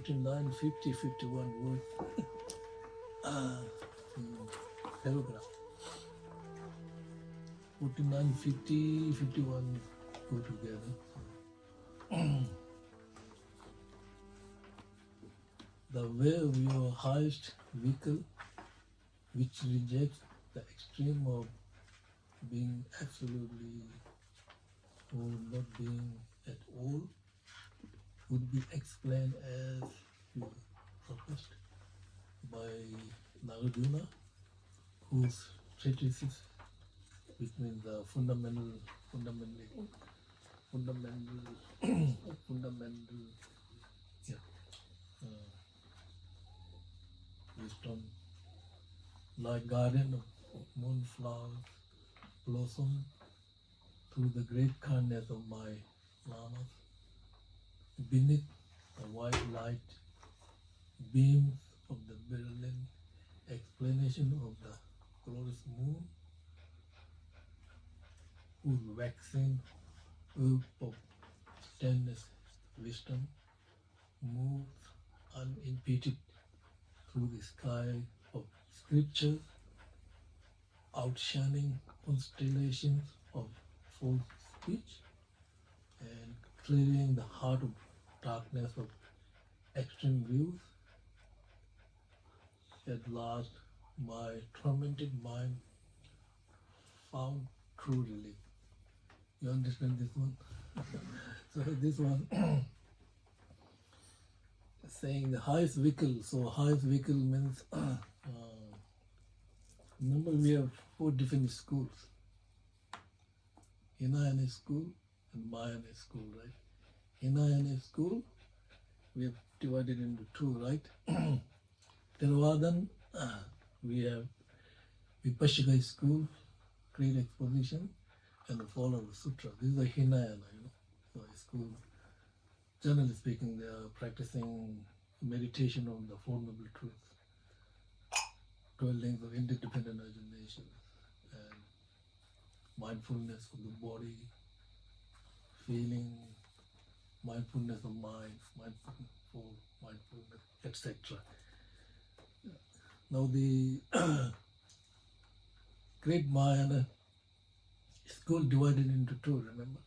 49, 50, 51 word paragraph. 49, 50, 51 go together. The way of your highest vehicle, which rejects the extreme of being absolutely or not being at all, would be explained as proposed by Nagarjuna, whose treatises, which means the fundamental wisdom, like garden of moonflowers blossom through the great kindness of my lamas. Beneath the white light beams of the brilliant explanation of the glorious moon, whose waxing orb of stainless wisdom moves unimpeded through the sky of scripture, outshining constellations of false speech and clearing the heart of darkness of extreme views. At last, my tormented mind found true relief. You understand this one? So this one saying the highest vehicle. So highest vehicle means remember we have 4 different schools. Hinayana school and Mahayana school, right? Hinayana school we have divided into 2, right? Theravadan we have Vipassika school, great exposition, and the follow the sutra. This is a Hinayana, so a school. Generally speaking, they are practicing meditation on the Four Noble Truths, 12 links of interdependent origination, and mindfulness of the body, feeling, mindfulness of mind, mindfulness, etc. Now the great Mahayana school divided into 2, remember?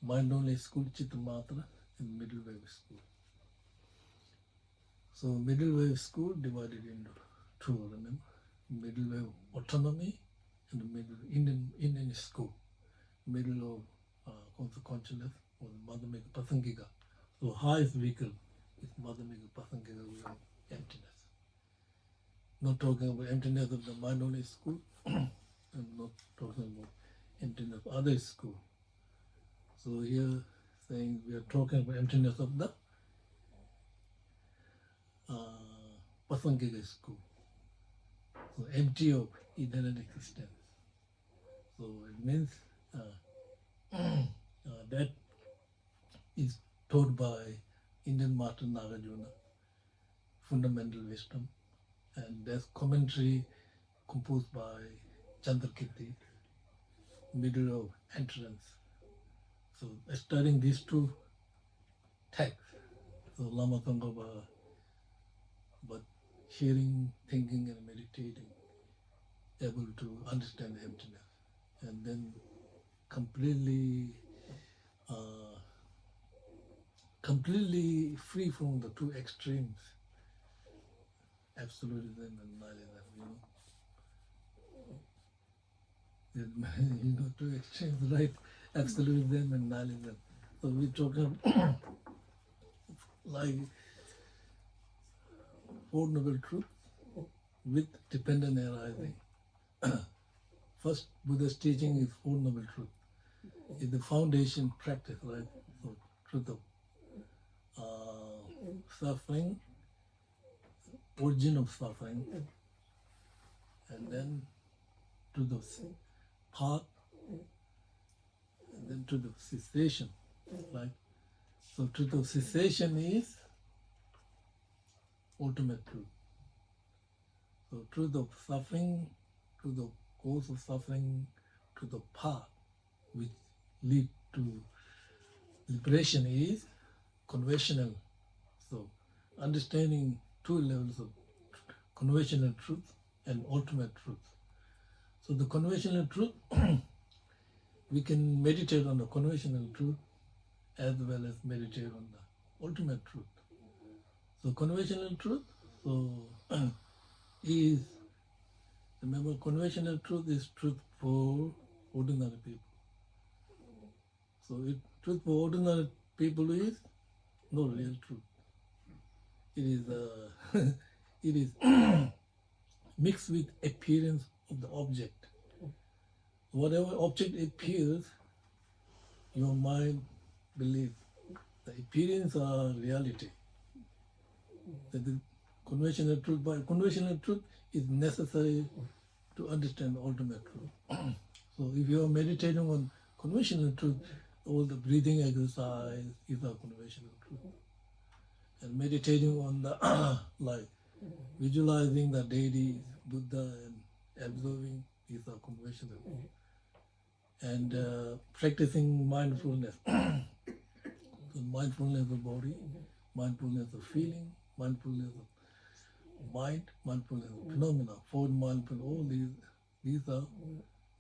Mind only school, Chittamatra, and middle wave school. So middle wave school divided into 2, remember? Middle wave autonomy and the middle Indian school. Middle of consciousness or Madhyamika Pasangika. So highest vehicle is Madhyamika Pasangika, we have emptiness. Not talking about emptiness of the mind only school, and not talking about emptiness of other school. So here saying we are talking about emptiness of the Pasangika school. So empty of eternal existence. So it means that is taught by Indian Master Nagarjuna, fundamental wisdom, and there's commentary composed by Chandrakirti, middle of entrance. So studying these 2 texts, so Lama Tsongkhapa, but hearing, thinking and meditating, able to understand the emptiness, and then completely free from the 2 extremes, absolutism and nihilism, 2 extremes, right? Absolutism and nihilism. So we talk about like Four Noble Truths with dependent arising. First, Buddha's teaching is Four Noble Truths. It's the foundation practice, right? So truth of suffering, origin of suffering, and then truth of path, and then truth of cessation, right? So truth of cessation is ultimate truth. So truth of suffering, truth of cause of suffering, truth of path, which lead to liberation is conventional. So So understanding two levels of conventional truth and ultimate truth. So the conventional truth, we can meditate on the conventional truth as well as meditate on the ultimate truth. So conventional truth is, remember, conventional truth is truth for ordinary people. So truth for ordinary people is no real truth. It is it is mixed with appearance of the object. Whatever object appears, your mind believes the appearance are reality. That the conventional truth, but conventional truth is necessary to understand the ultimate truth. So if you are meditating on conventional truth, all the breathing exercise is a conventional truth. And meditating on the like visualizing the deities, Buddha, and observing is a conventional truth. And practicing mindfulness. So mindfulness of body, mindfulness of feeling, mindfulness of mind, mindfulness of phenomena, four mindfulness, all these are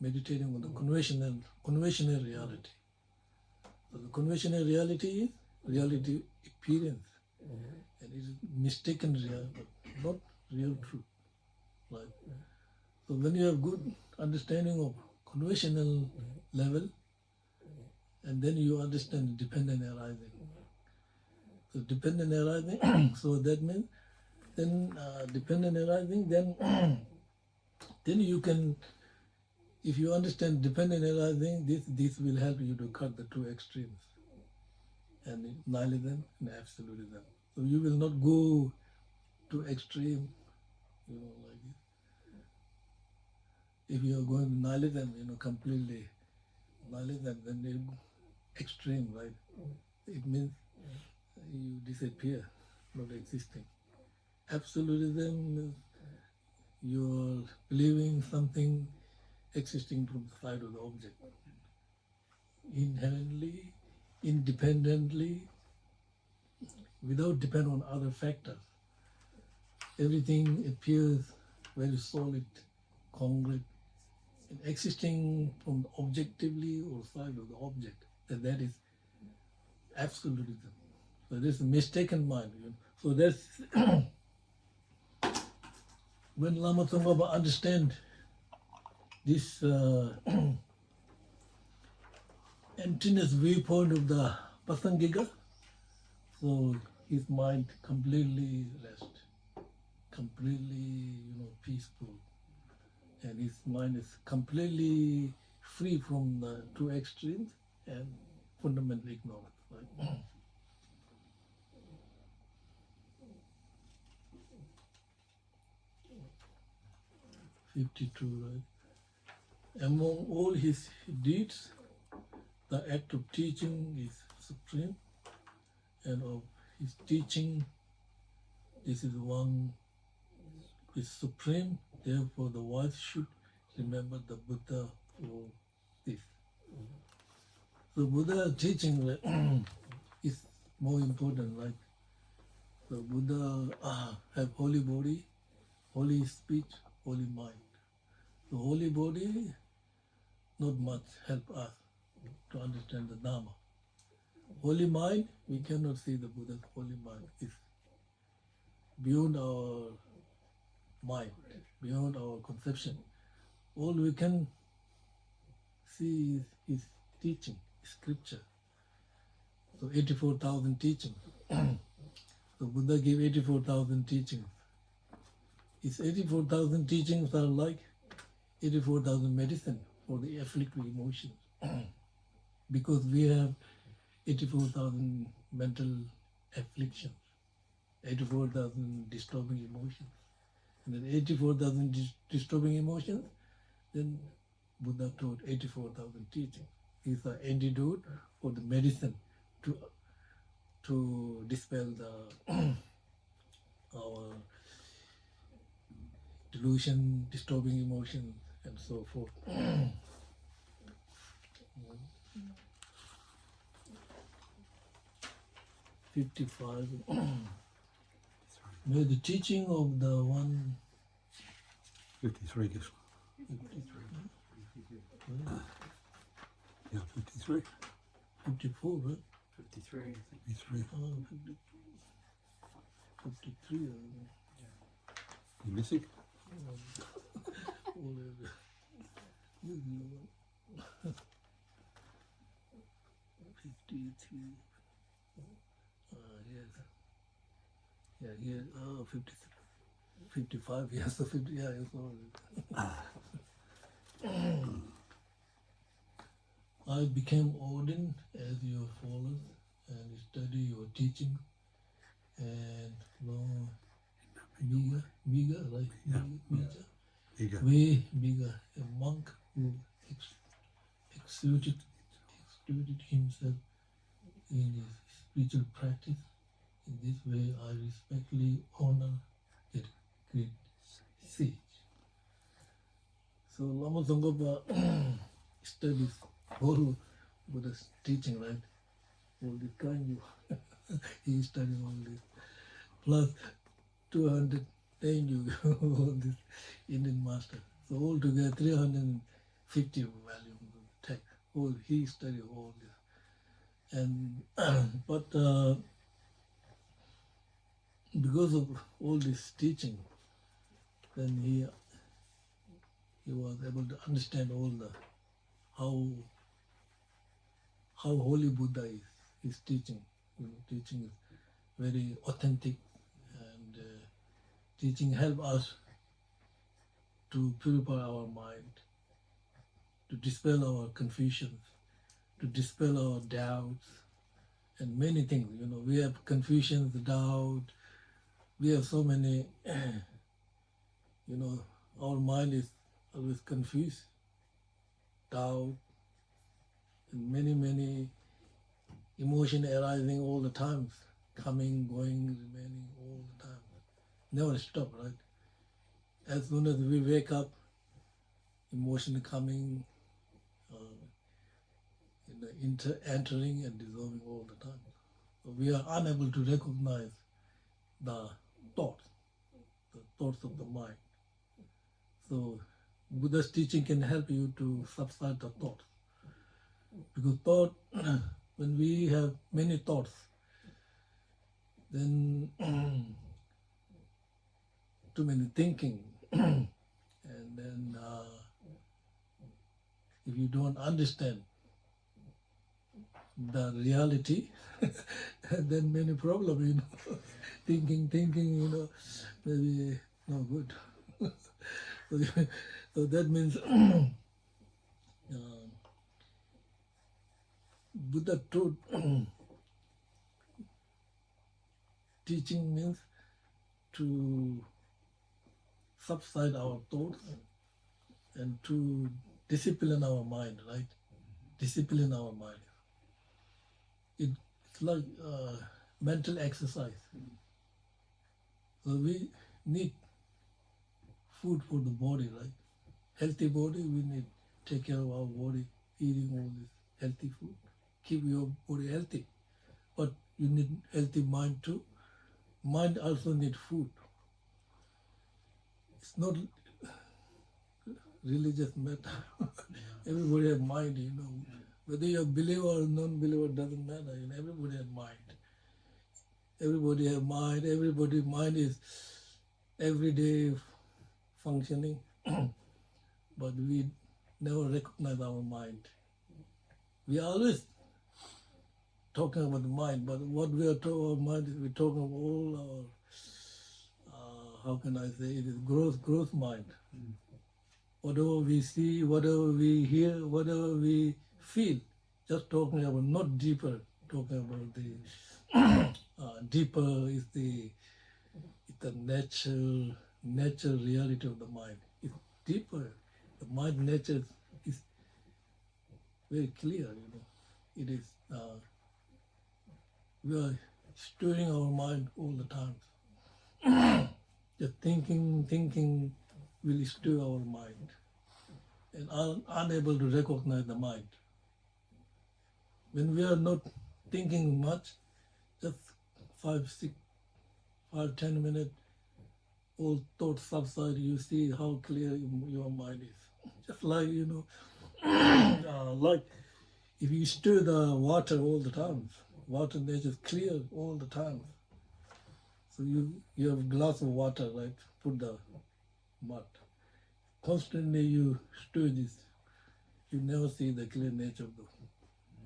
meditating on the conventional reality. So the conventional reality is reality appearance, and it is mistaken reality, not real truth. Right? So when you have good understanding of conventional level, and then you understand dependent arising. So dependent arising, so that means then dependent arising, then then you can, if you understand dependent arising, this will help you to cut the two extremes, and nihilism and absolutism. So you will not go to extreme, like this. If you are going to nihilism, completely nihilism, then you extreme, right? It means you disappear, not existing. Absolutism is you're believing something existing from the side of the object. Inherently, independently, without depend on other factors. Everything appears very solid, concrete, and existing from objectively or side of the object. That is absolutism. So this is mistaken mind. So that's when Lama Tsongkhapa understand this emptiness viewpoint of the Pasangika, so his mind completely rest, completely peaceful, and his mind is completely free from the two extremes and fundamental ignorance. Right? 52, right? Among all his deeds, the act of teaching is supreme, and of his teaching, this is one is supreme. Therefore, the wise should remember the Buddha for this. So Buddha teaching is more important. Like the Buddha have holy body, holy speech, holy mind. The holy body not much help us to understand the Dharma. Holy mind, we cannot see the Buddha's holy mind. It's beyond our mind, beyond our conception. All we can see is his teaching, scripture. So 84,000 teachings. So Buddha gave 84,000 teachings. His 84,000 teachings are like 84,000 medicine for the afflicted emotions. Because we have 84,000 mental afflictions, 84,000 disturbing emotions. And then 84,000 disturbing emotions, then Buddha taught 84,000 teachings. These are antidote or the medicine to dispel our delusion, disturbing emotions, and so forth. 55. May the teaching of the 53, Geshe. 53, Yeah, 53. 54, right? 53, I think. 53. 53. You missing? Whatever. 53. Yes. Yeah, here, 53. 55, yes, so 50, yeah, it's all. I became ordained as your followers and study your teaching and know bigger, right? Yeah. Bigger. Eager. Way bigger, a monk who executed himself in his spiritual practice. In this way, I respectfully honor that great sage. So Lama Tsongkhapa studies whole Buddha's teaching, right? All this kind of he studied all this. Plus 200 you all this Indian master. So altogether 350 volumes of text. All he studied all this. And but because of all this teaching, then he was able to understand all the how holy Buddha is. His teaching, teaching is very authentic, and teaching help us to purify our mind, to dispel our confusions, to dispel our doubts, and many things. We have confusions, doubt. We have so many. Our mind is always confused, doubt, and many emotion arising all the time, coming, going, remaining all the time. Never stop, right? As soon as we wake up, emotion coming, entering and dissolving all the time. So we are unable to recognize the thoughts of the mind. So Buddha's teaching can help you to subside the thoughts. Because when we have many thoughts, then too many thinking, and then if you don't understand the reality, then many problems, thinking, maybe no good. So that means Buddha taught teaching means to subside our thoughts and to discipline our mind, right? Discipline our mind. It's like mental exercise. So we need food for the body, right? Healthy body, we need to take care of our body, eating all this healthy food. Keep your body healthy. But you need healthy mind too. Mind also need food. It's not religious matter. Everybody has mind, Whether you're a believer or non-believer doesn't matter. Everybody has mind. Everybody has mind. Everybody's mind is everyday functioning. But we never recognize our mind. We are always talking about the mind, but what we are talking about mind is we're talking about all our, how can I say, it is growth mind. Whatever we see, whatever we hear, whatever we feel, just talking about, not deeper, talking about the deeper is the natural reality of the mind. It's deeper. The mind nature is very clear, It is, we are stirring our mind all the time. Just thinking will stir our mind and are unable to recognize the mind. When we are not thinking much, just 5 5-10 minutes, all thoughts subside. You see how clear your mind is. Just like like if you stir the water all the time, water nature is clear all the time. So you have a glass of water, right? Put the mud. Constantly you stir this. You never see the clear nature of the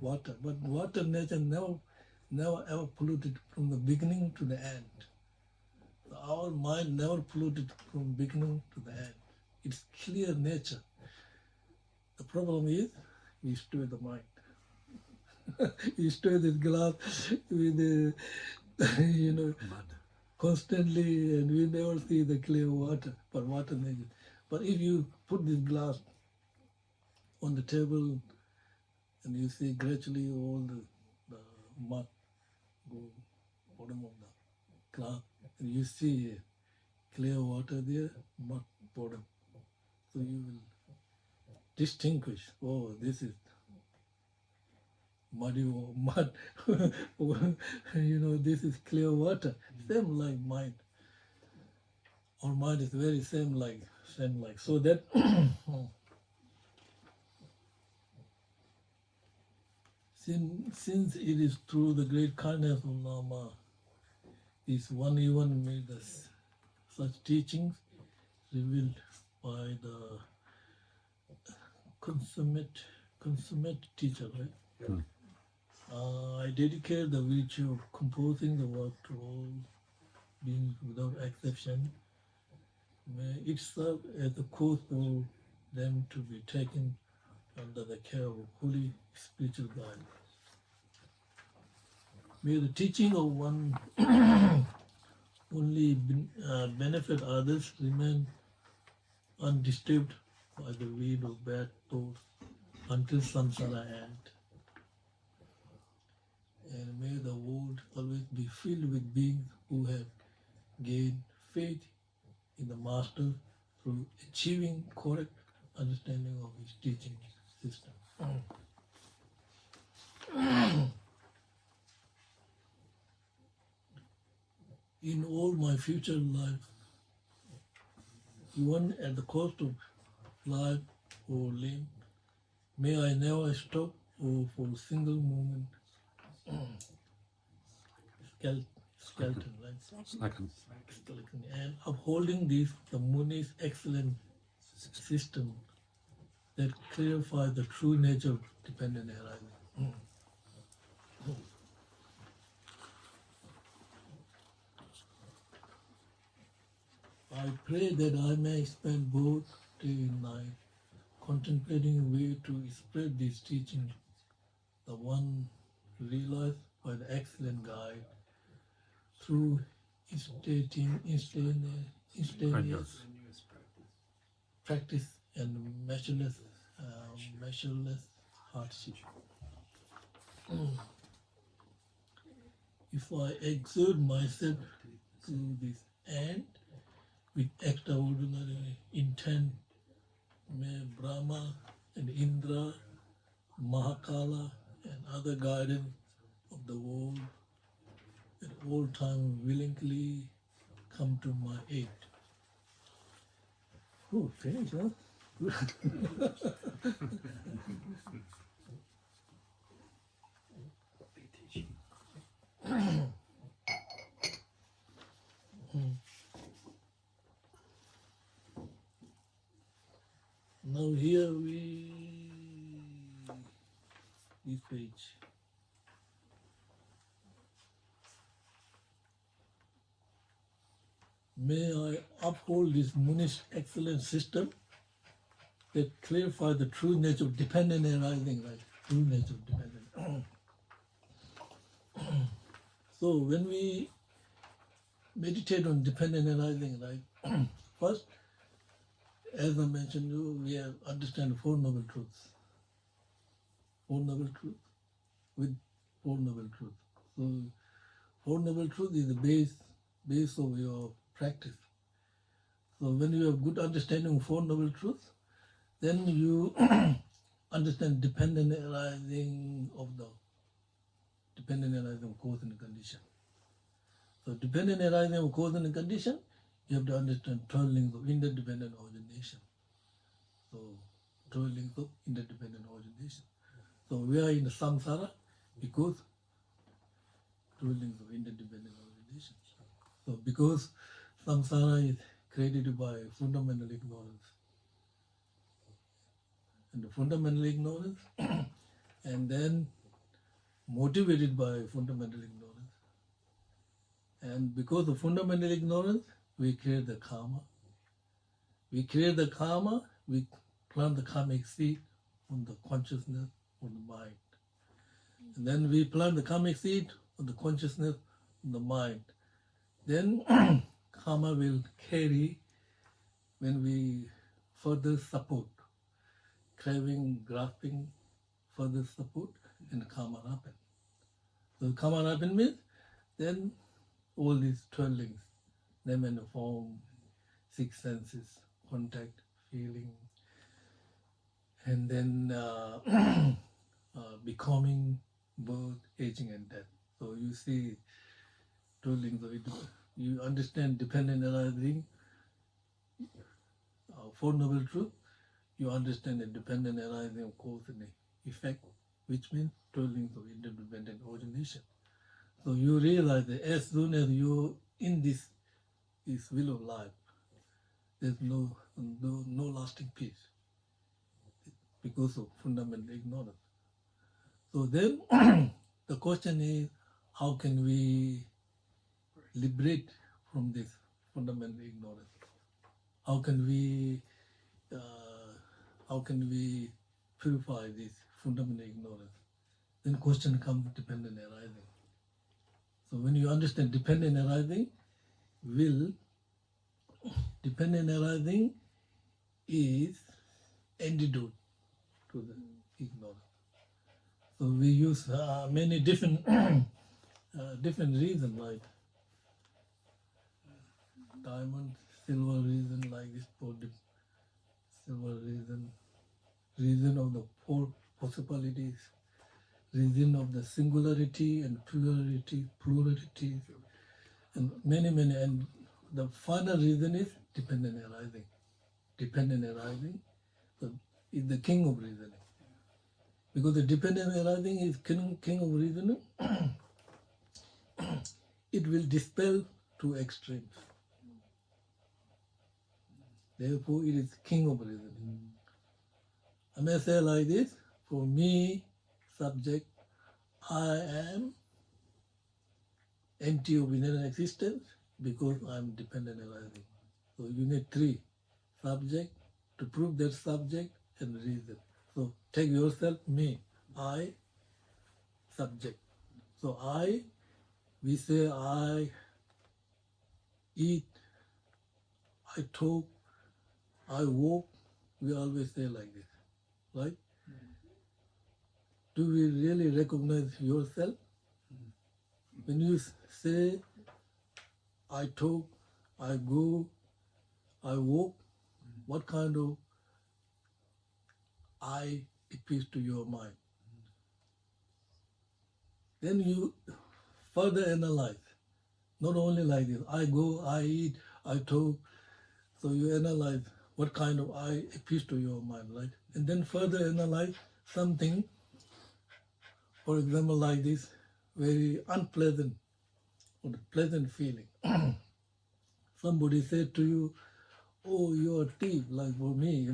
water. But water nature never ever polluted from the beginning to the end. Our mind never polluted from beginning to the end. It's clear nature. The problem is we stir the mind. You stir this glass with the, Mud. constantly, and we never see the clear water, but water nature. But if you put this glass on the table and you see gradually all the mud go bottom of the glass, and you see clear water there, mud bottom. So you will distinguish, oh, this is muddy mud, this is clear water. Same like mind. Our mind is very same like. So that since it is through the great kindness of Lama, this one even made us such teachings revealed by the consummate teacher, right? Hmm. I dedicate the virtue of composing the work to all beings without exception. May it serve as a cause for them to be taken under the care of holy spiritual guide. May the teaching of one only benefit others, remain undisturbed by the weed of bad thoughts until samsara end. And may the world always be filled with beings who have gained faith in the Master through achieving correct understanding of his teaching system. In all my future life, even at the cost of life or limb, may I never stop or for a single moment skeleton, right? Slacken. Skeleton, and upholding this, the Muni's excellent system that clarifies the true nature of dependent arising. I pray that I may spend both day and night contemplating a way to spread this teaching, the one realized by the excellent guide, through instantaneous practice and measureless hardship. If I exert myself to this end with extraordinary intent, may Brahma and Indra, Mahakala, and other guardians of the world at all times willingly come to my aid. Oh, finished, huh? Now here this page. May I uphold this Muni's excellent system that clarify the true nature of dependent arising, right? True nature of dependent. So when we meditate on dependent arising, right? First, as I mentioned, we have understand Four Noble Truths. Four Noble Truths with Four Noble Truths. So Four Noble Truths is the base of your practice. So when you have good understanding of Four Noble Truths, then you understand dependent arising of cause and condition. So dependent arising of cause and condition, you have to understand 12 links of interdependent origination. So 12 links of interdependent origination. So we are in the samsara because 12 links of interdependent origination. So because samsara is created by fundamental ignorance. And the fundamental ignorance and then motivated by fundamental ignorance. And because of fundamental ignorance, we create the karma. We create the karma, we plant the karmic seed on the consciousness, on the mind. And then we plant the karmic seed on the consciousness, on the mind. Then karma will carry when we further support, craving, grasping, further support, and karma happen. So karma happen means then all these 12 links, name and form, 6 senses, contact, feeling, and then becoming, birth, aging, and death. So you see 12 links of it. You understand dependent arising, Four Noble Truth. You understand the dependent arising of cause and effect, which means 12 links of interdependent origination. So you realize that as soon as you're in this wheel of life, there's no lasting peace because of fundamental ignorance. So then the question is, how can we liberate from this fundamental ignorance? How can we purify this fundamental ignorance? Then question comes dependent arising. So when you understand dependent arising, dependent arising is antidote to the ignorance. So we use many different reasons, like diamond, silver reason, like this for the silver reason of the four possibilities, reason of the singularity and plurality, and many, and the final reason is dependent arising. Dependent arising is the king of reasoning. Because the dependent arising is king of reasoning, it will dispel two extremes. Therefore, it is king of reasoning. I may say like this, for me, subject, I am empty of inner existence because I am dependent arising. So you need three: subject, to prove that subject, and reason. So take yourself, me, I, subject. So we say I eat, I talk, I walk. We always say like this, right? Do we really recognize yourself? When you say, I talk, I go, I walk, what kind of I appears to your mind? Then you further analyze, not only like this, I go, I eat, I talk. So you analyze what kind of I appears to your mind, right? And then further analyze something, for example, like this, very unpleasant or pleasant feeling. Somebody said to you, oh, you're a thief, like for me,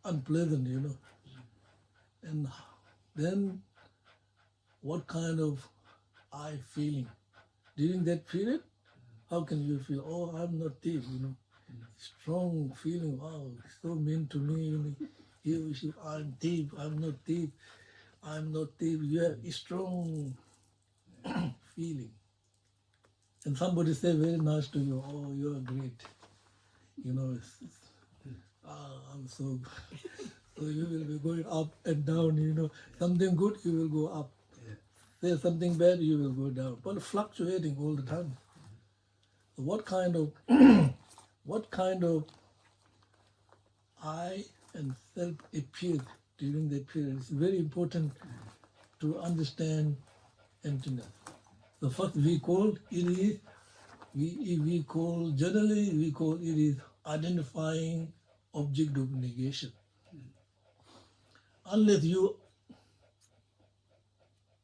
unpleasant, And then what kind of I feeling? During that period, how can you feel, oh, I'm not thief, Strong feeling, wow, so mean to me, I'm thief, I'm not thief, I'm not thief. You have a strong feeling. And somebody say very nice to you, oh, you're great. I'm so so you will be going up and down, Something good, you will go up. Say something bad, you will go down. But fluctuating all the time. So what kind of I and self appeared during that period? It's very important to understand emptiness. The first we call it is, we call, generally we call it is identifying object of negation. Unless you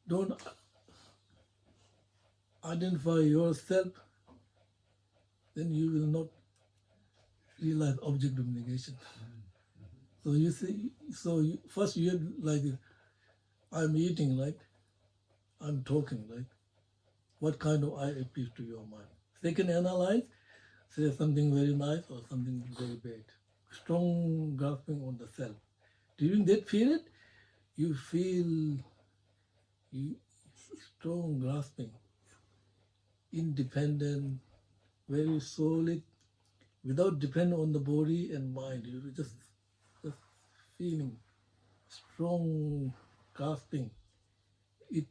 don't identify yourself, then you will not realize object of negation. So you see, first you have like, I'm eating, right? I'm talking, right? What kind of I appears to your mind? Second, analyze, say something very nice or something very bad. Strong grasping on the self. During that period, you feel strong grasping, independent, very solid, without depending on the body and mind. You just feeling strong grasping. It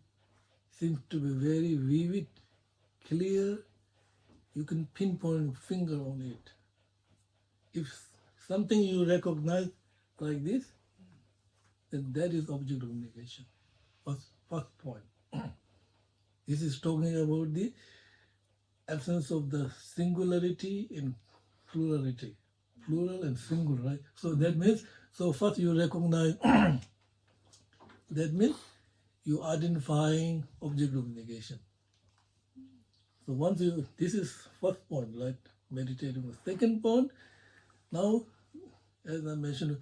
seems to be very vivid, clear. You can pinpoint finger on it. If something you recognize like this, then that is object of negation. First point. This is talking about the absence of the singularity in plurality. Plural and singular, right? So that means, so first you recognize, that means you identifying object of negation. So once you, this is first point, right? Meditating. Second point, now, as I mentioned,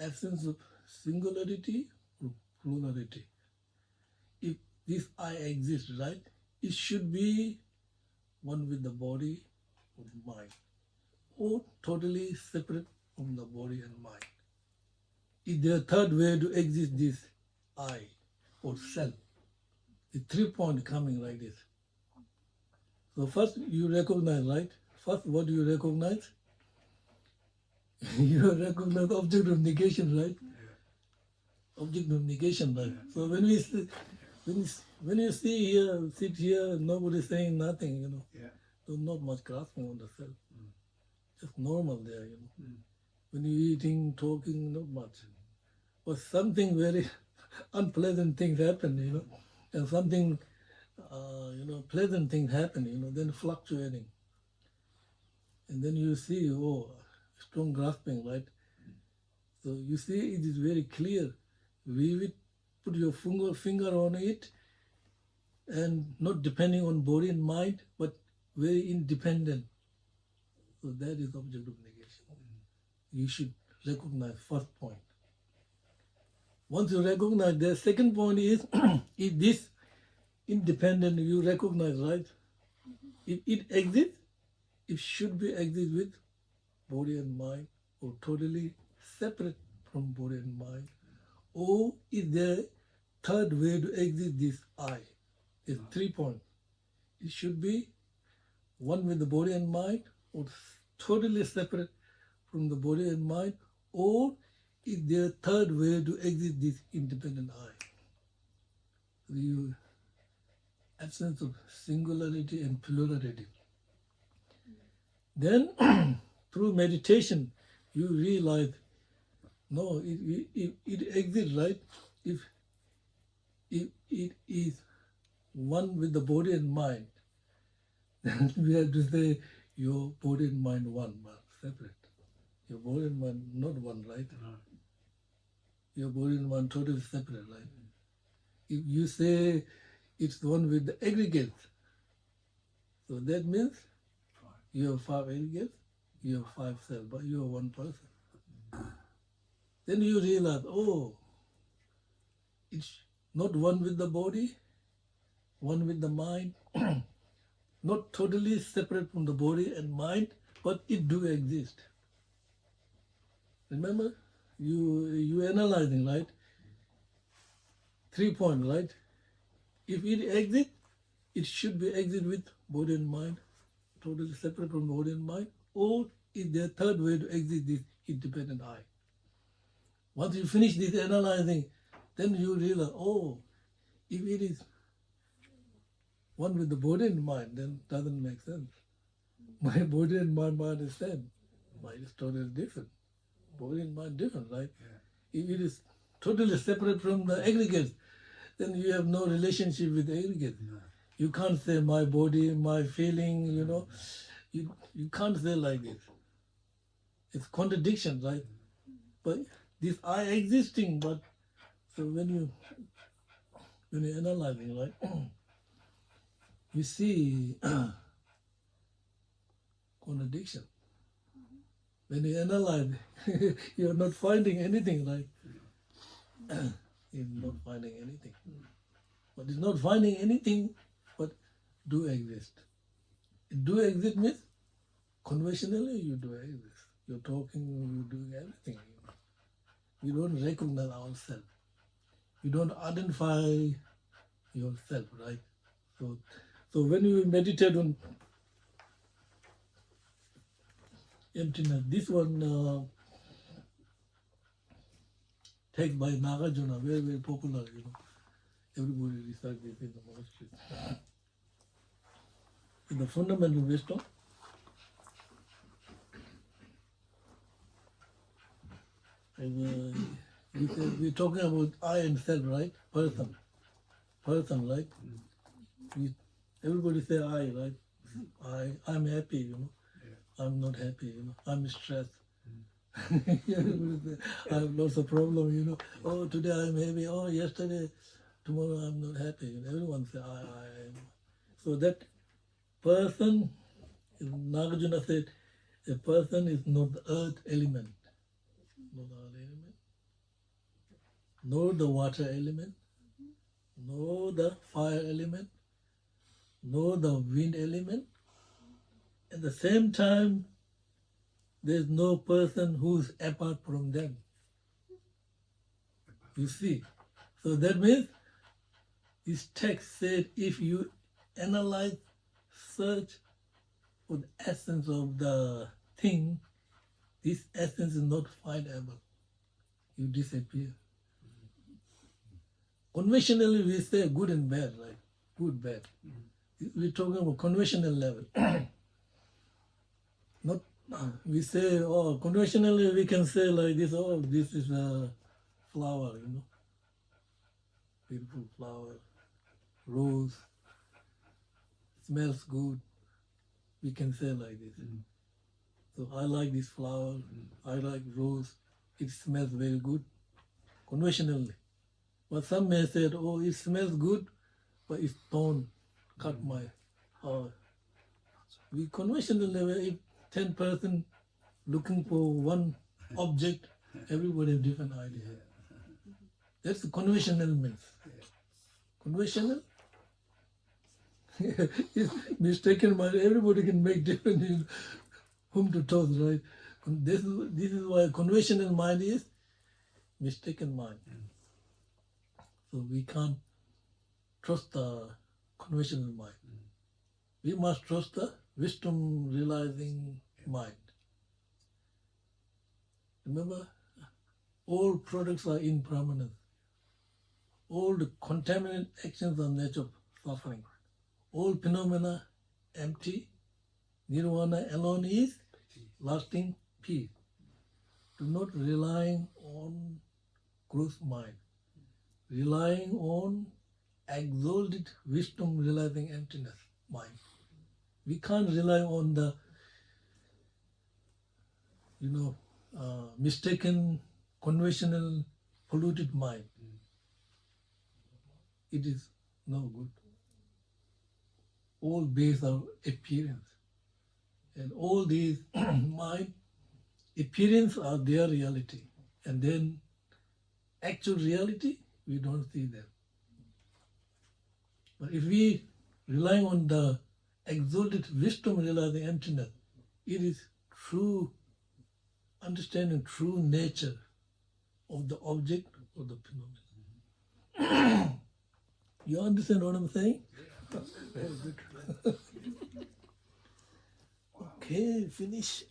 absence of singularity or plurality. If this I exists, right, it should be one with the body or mind, or totally separate from the body and mind. Is there a third way to exist this I or self? The 3 point coming like this. So first you recognize, right? First what do you recognize? You recognize object of negation, right? Object of negation, right? So when we see, when you see here, sit here, nobody saying nothing, you know. There's not much grasping on the self. Just normal there, you know. When you're eating, talking, not much. But something very unpleasant things happen, you know, and something, pleasant things happen, you know, then fluctuating. And then you see, oh, strong grasping, right? So you see it is very clear. Vivid, put your finger on it, and not depending on body and mind, but very independent. So that is object of negation. You should recognize first point. Once you recognize the second point is, if this independent you recognize, right? If it exists, it should be exist with body and mind, or totally separate from body and mind. Or is there third way to exist this I? There's 3 points. It should be one with the body and mind, or totally separate from the body and mind, or is there third way to exist this independent I? The absence of singularity and plurality. Then through meditation, you realize, no, it exists, right? If it is one with the body and mind, then we have to say your body and mind one, but separate. Your body and mind not one, right? Your body and mind totally separate, right? If you say it's one with the aggregates, so that means you have 5 aggregates, you have 5 cells, but you are one person. Then you realize, oh, it's not one with the body, one with the mind, not totally separate from the body and mind, but it do exist. Remember, you analyzing, right? 3 points, right? If it exists, it should be exist with body and mind, totally separate from body and mind, or is there a third way to exist this independent I? Once you finish this analyzing, then you realize, oh, if it is one with the body and mind, then it doesn't make sense. My body and my mind is same. Mind is totally different. Body and mind different, right? If it is totally separate from the aggregates, then you have no relationship with the aggregates. You can't say my body, my feeling, you know. You can't say like this. It's contradiction, right? But this I existing, but so when you're analyzing, right, you see contradiction. When you analyze, you're not finding anything, right? You're not finding anything. But it's not finding anything, but do exist. Do exist means conventionally you do exist. You're talking, you're doing everything. You don't recognize ourselves. You don't identify yourself, right? So when you meditate on emptiness, this one taken by Nagarjuna, very, very popular, you know. Everybody recites this in the monastery. In the fundamental wisdom, and we're talking about I and self, right? Person, right? Everybody say I, right? I'm happy, you know. I'm not happy, you know. I'm stressed. Everybody say, I have lots of problems, you know. Oh, today I'm happy. Oh, yesterday, tomorrow I'm not happy. You know, everyone say I. So that person, Nagarjuna said, a person is not the earth element, nor the water element, nor the fire element, nor the wind element. At the same time, there's no person who's apart from them. You see? So that means this text said if you analyze, search for the essence of the thing, this essence is not findable. You disappear. Conventionally, we say good and bad, right? Good, bad. We're talking about conventional level. Not we say, oh, conventionally we can say like this, oh, this is a flower, you know, beautiful flower, rose, smells good. We can say like this. So I like this flower, I like rose, it smells very good, conventionally. But some may say, oh, it smells good, but it's thorn, cut my heart. We conventionally, if 10% looking for one object, everybody have different idea. That's the conventional means. Conventional is mistaken mind. Everybody can make different whom to toss, right? This is why conventional mind is mistaken mind. So we can't trust the conventional mind. We must trust the wisdom realizing mind. Remember, all products are impermanent. All the contaminant actions are nature of suffering. All phenomena empty. Nirvana alone is lasting peace. Do not rely on gross mind. Relying on exalted wisdom realizing emptiness mind. We can't rely on the, mistaken, conventional, polluted mind. It is no good. All based on appearance. And all these mind, appearance are their reality. And then actual reality, we don't see them. But if we rely on the exalted wisdom realizing emptiness, it is true understanding, true nature of the object or the phenomenon. You understand what I'm saying? Very good. Okay, finish.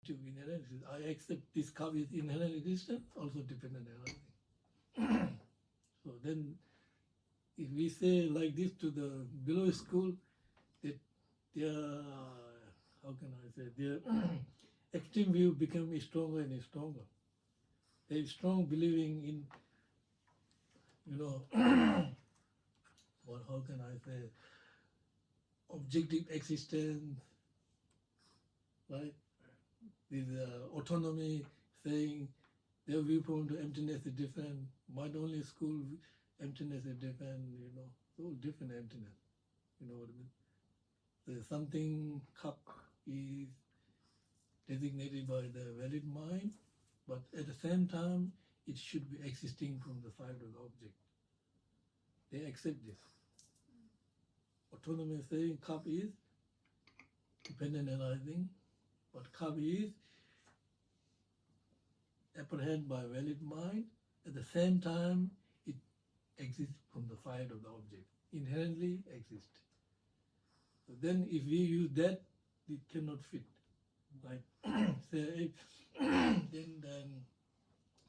to inherent existence. I accept this cup is inherent existence, also dependent arising. So then, if we say like this to the below school, that their, how can I say, their extreme view become stronger and stronger. They strong believing in, you know, what, how can I say, objective existence, right? This autonomy, saying their viewpoint to emptiness is different. Mine only school emptiness is different, you know, so different emptiness. You know what I mean? There's something cup is designated by the valid mind, but at the same time, it should be existing from the side of the object. They accept this. Autonomy saying cup is dependent arising, but cup is apprehended by valid mind. At the same time, it exists from the side of the object. Inherently exists. So then if we use that, it cannot fit. Like, say, then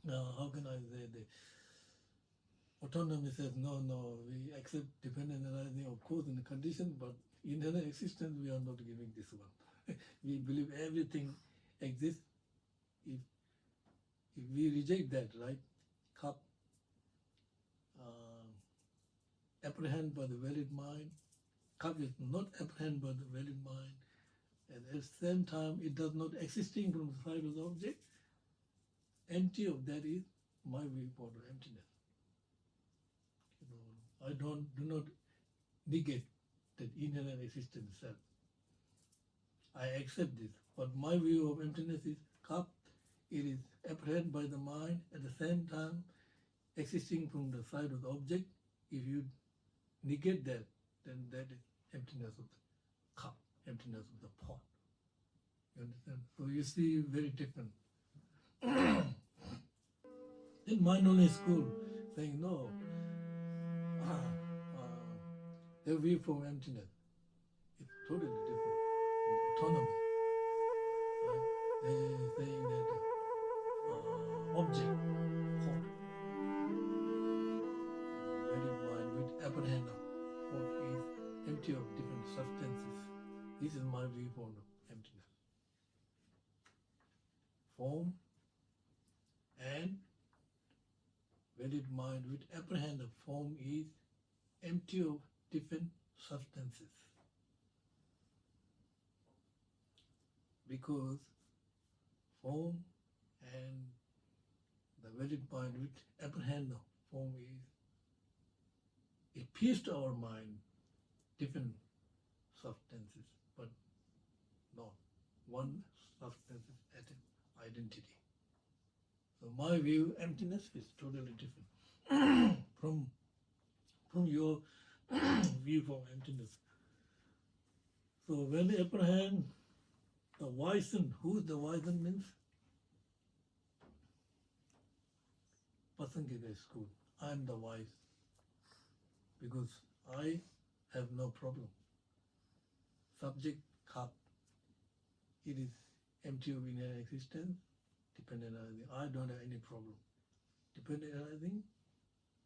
how can I say, the autonomy says, no, we accept dependent arising, of course, in the condition, but inherent existence, we are not giving this one. We believe everything exists. If we reject that, right, cup, apprehend by the valid mind, cup is not apprehended by the valid mind, and at the same time, it does not existing from the side of the object. Empty of that is my viewpoint of emptiness. You know, I do not negate that inherent existence itself. I accept this, but my view of emptiness is cup. It is apprehended by the mind, at the same time existing from the side of the object. If you negate that, then that is emptiness of the cup, emptiness of the pot. You understand? So you see, very different. In mind only school, saying no, their view from emptiness is totally different from autonomy. They saying that object, thought, valid mind with apprehend of what is empty of different substances. This is my viewpoint of emptiness. Form and valid mind with apprehend of form is empty of different substances. Because form and the valid mind with apprehend of form is, it appears to our mind different substances, but not one substance is at identity. So my view, emptiness is totally different from your view from emptiness. So when they apprehend the wisen, who the wisen means? Pasangika school. I am the wise because I have no problem. Subject cup, it is empty of inner existence, dependent on anything. I don't have any problem. Dependent on anything,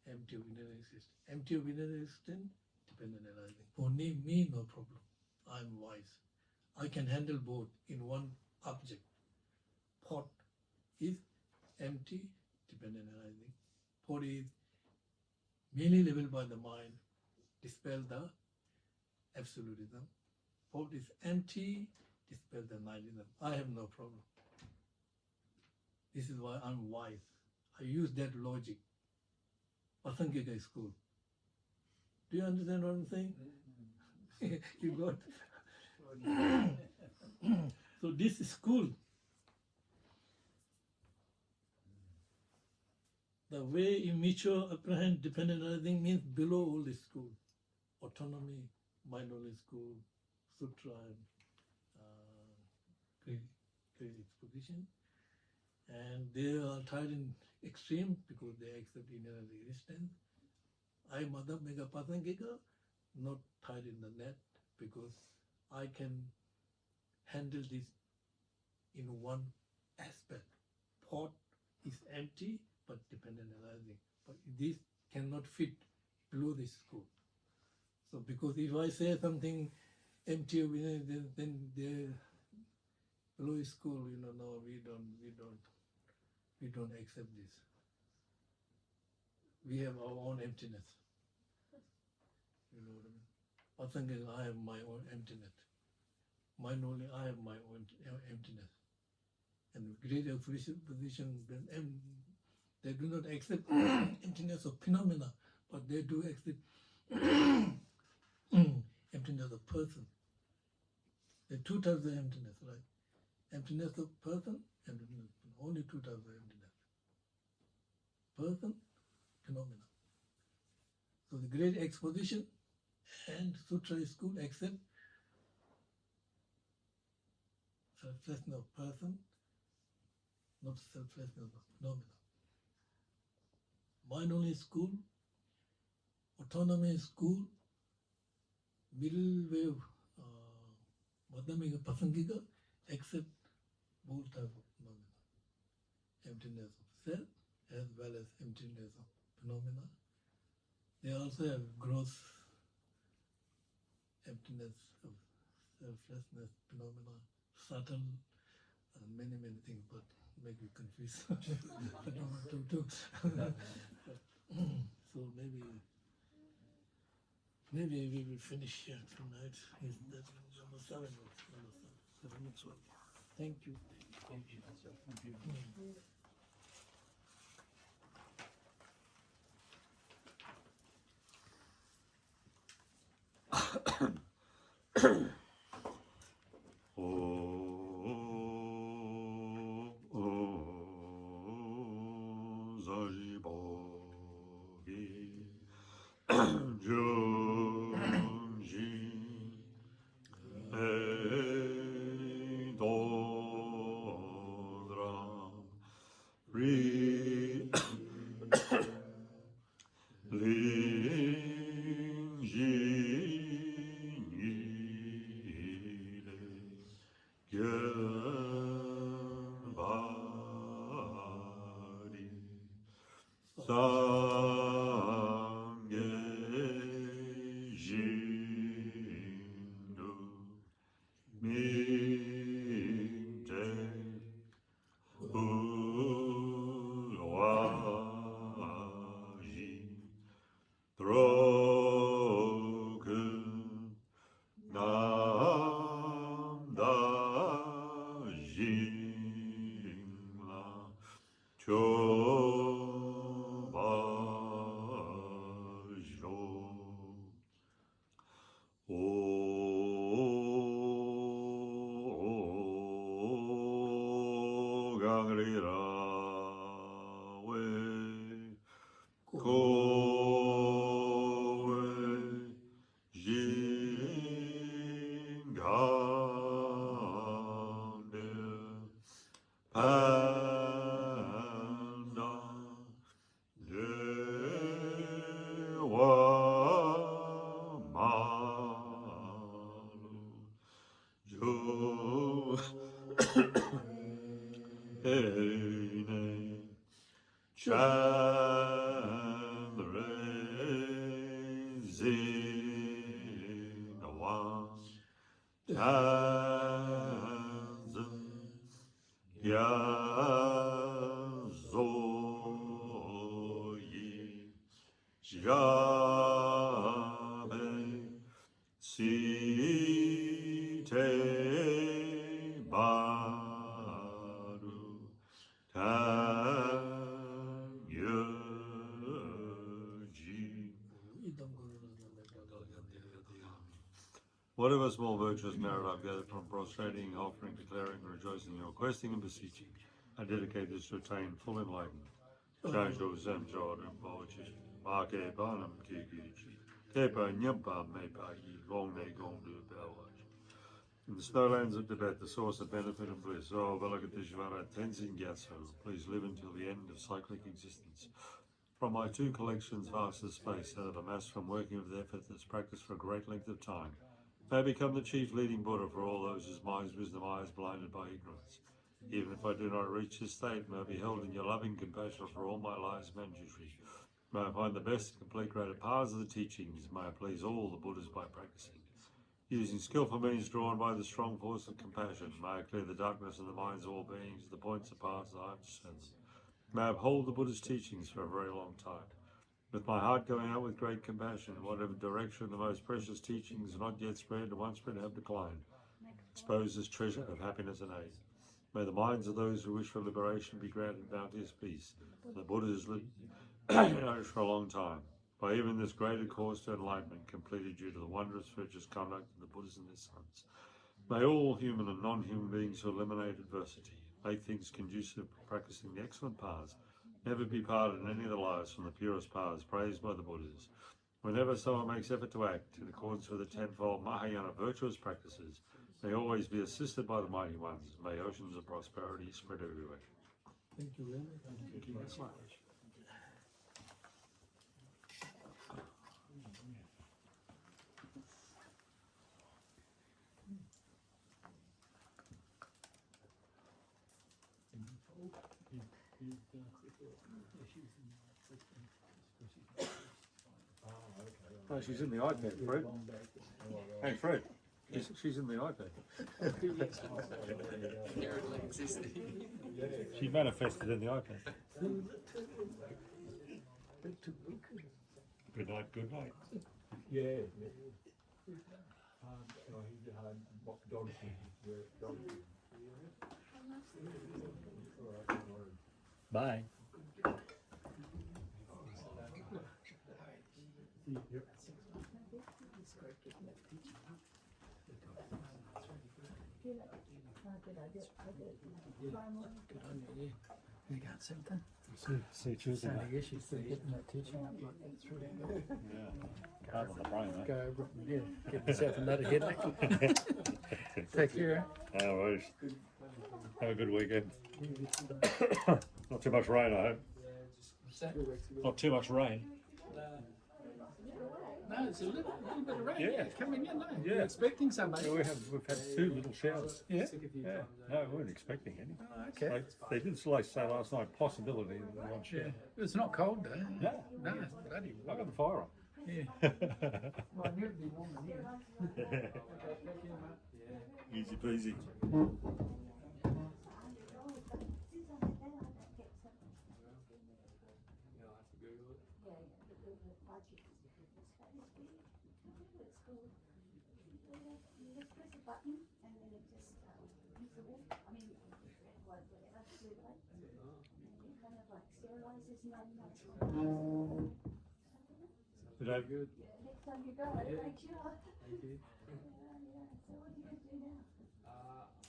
empty of inner existence. Empty of inner existence, dependent on anything. For me, no problem. I'm wise. I can handle both in one object. Pot is empty, dependent on anything. Pot is merely leveled by the mind, dispel the absolutism. Pot is empty, dispel the nihilism. I have no problem. This is why I'm wise. I use that logic. Pasangika school. Do you understand what I'm saying? You got? So this school, the way immature apprehend dependent on anything means below all the school. Autonomy, mind only school, sutra, and crazy exposition. And they are tied in extreme because they accept inherent existence. I, Mother Mega Pasangika, not tied in the net because I can handle this in one aspect. Pot is empty but dependent arising. But this cannot fit below this school. So because if I say something empty, then the below school, no, we don't accept this. We have our own emptiness. You know what I mean? Asanga, I have my own emptiness. Mine only, I have my own emptiness. And great position, they do not accept emptiness of phenomena, but they do accept emptiness of person. There are two types of emptiness, right? Emptiness of person, emptiness of only two types of emptiness. Person, phenomena. So the great exposition and Sutra school accept selflessness of person, not selflessness of phenomena. Mind only school, autonomy school, middle way, Madhyamika Pasangika, accept both types of phenomena. Emptiness of self as well as emptiness of phenomena. They also have gross emptiness of selflessness phenomena, subtle, and many things, but make you confused. I don't want to do. So maybe we will finish here tonight. Is that number 7? Number 7. Thank you. Thank you. Whatever small virtuous merit I've gathered from prostrating, offering, declaring, rejoicing, requesting, and beseeching, I dedicate this to attain full enlightenment. Chanjo Zem Jordan Bochi, Make Banam Kiki, Kepa Nyampa Mepa Yi, Long Ne Gong Du Belwaj. In the snowlands of Tibet, the source of benefit and bliss, O Vellagatishvara Tenzin Gyatso, please live until the end of cyclic existence. From my 2 collections, vast as space, that have amassed from working with effort that's practiced for a great length of time, may I become the chief leading Buddha for all those whose minds, wisdom, eyes blinded by ignorance. Even if I do not reach this state, may I be held in your loving compassion for all my lives, Manjushri. May I find the best and complete greater paths of the teachings. May I please all the Buddhas by practicing. Using skillful means drawn by the strong force of compassion, may I clear the darkness in the minds of all beings, the points of paths that I have discerned them. May I uphold the Buddha's teachings for a very long time. With my heart going out with great compassion, in whatever direction the most precious teachings not yet spread and once spread have declined, expose this treasure of happiness and aid. May the minds of those who wish for liberation be granted bounteous peace, and the Buddhas live nourished for a long time. By even this greater course to enlightenment, completed due to the wondrous virtuous conduct of the Buddhas and their sons. May all human and non-human beings who eliminate adversity, make things conducive for practicing the excellent paths, never be parted in any of their lives from the purest paths praised by the Buddhas. Whenever someone makes effort to act in accordance with the tenfold Mahayana virtuous practices, may always be assisted by the mighty ones. May oceans of prosperity spread everywhere. Thank you very much. Thank you very much. Oh, she's in the iPad, Fred. Hey, Fred. She's in the iPad. She manifested in the iPad. Good night, good night. Yeah. Bye. You got something? See Tuesday So I night. guess you're still getting that teaching up like that through. Yeah. Hard on the brain, Go over it and give yourself another headache. Take care. No worries. Have a good weekend. Not too much rain, I hope. Not too much rain. No, it's a little bit of rain. Yeah. Coming in. No, Yeah. You're expecting somebody. Yeah, we've had 2 little showers. Yeah. Yeah. No, we weren't expecting any. Oh, okay. They did say last night possibility of one shower. Yeah. It's not cold though. No. No, it's bloody I got the fire on. yeah. Well, I knew it'd be warm in here. Easy peasy. Did I good? Next time you go, make sure. Thank you. So what are you going to do now?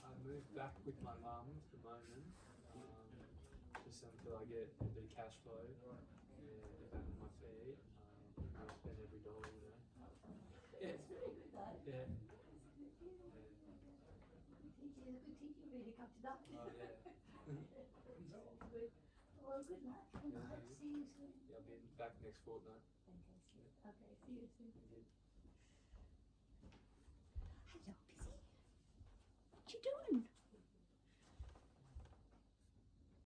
I moved back with my mum at the moment, just until I get a bit of cash flow and get back on my feet. I spend every dollar, you know. Yeah, it's very good though. Yeah. Teacher is a good teacher, really come to that. Oh yeah. Good. Well, good luck. And I hope to see you soon. Yeah, I'll be back next fortnight. Fantastic. Okay, see you soon. Hello, Busy. What you doing?